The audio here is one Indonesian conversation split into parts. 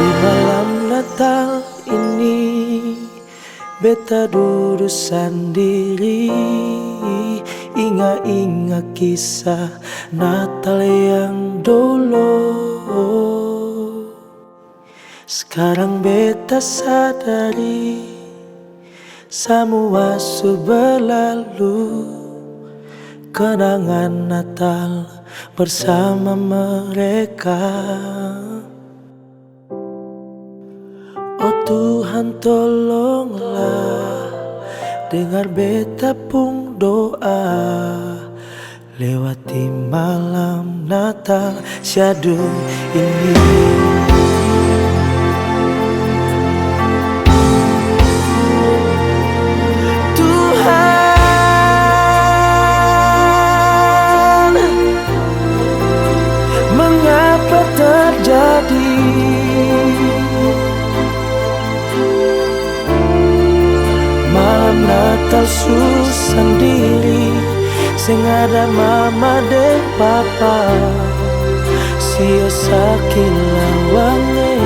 Di malam Natal ini beta duduk sendiri, ingat-ingat kisah Natal yang dulu. Sekarang beta sadari semua sudah berlalu, kenangan Natal bersama mereka. Oh Tuhan, tolonglah dengar beta pun doa, lewati malam Natal syadu ini. Tuhan, mengapa terjadi malam Natal sendiri, sing ada mama dan papa, sio sakilawange.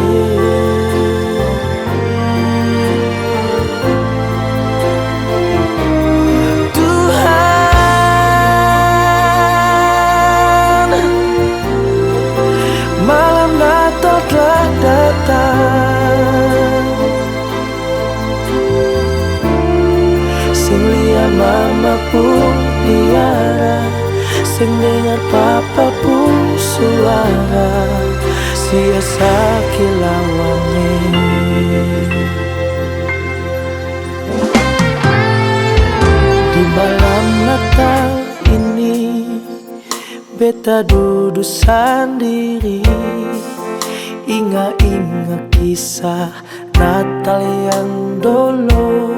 Tuhan, malam Natal telah datang, sing lihat mama pun tiara, sing dengar papa pun suara, sia sakilawange. Di malam Natal ini beta duduk sendiri, ingat-ingat kisah Natal yang dulu.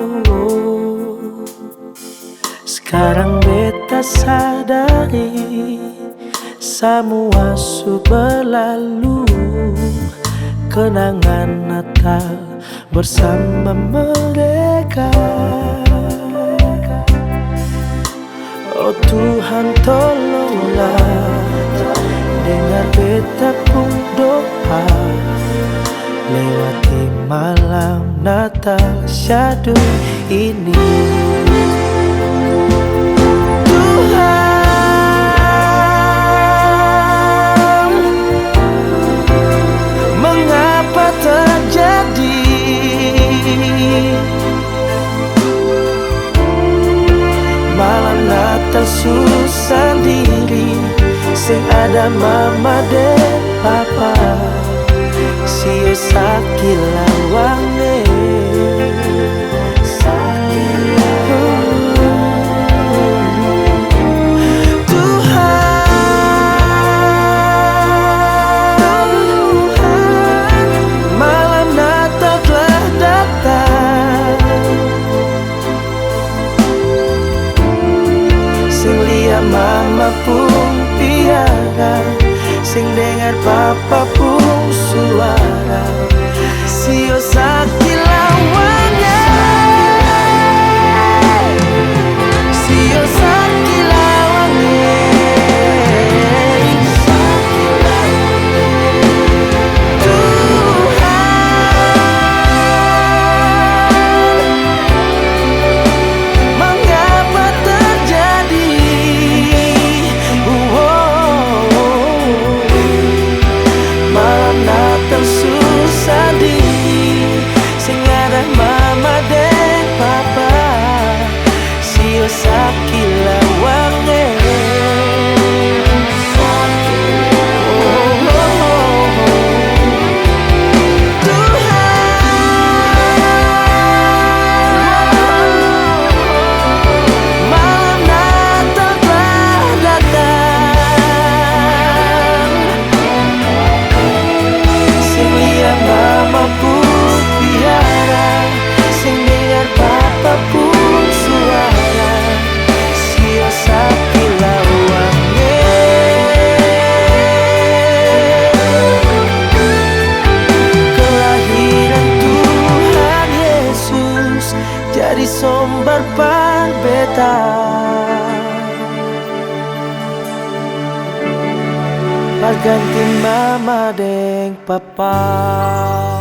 Sekarang beta sadari semua sudah berlalu, kenangan Natal bersama mereka. Oh Tuhan, tolonglah dengar beta pun doa, lewati malam Natal syadu ini. Tuhan, mengapa terjadi malam Natal sendiri, sing ada mama dan papa, sio sakilawange. Mama pun tiada, sing dengar papa pun suara, sio sakilawange, sio sakilawange. Jadi sumber beta ganti mama deng papa.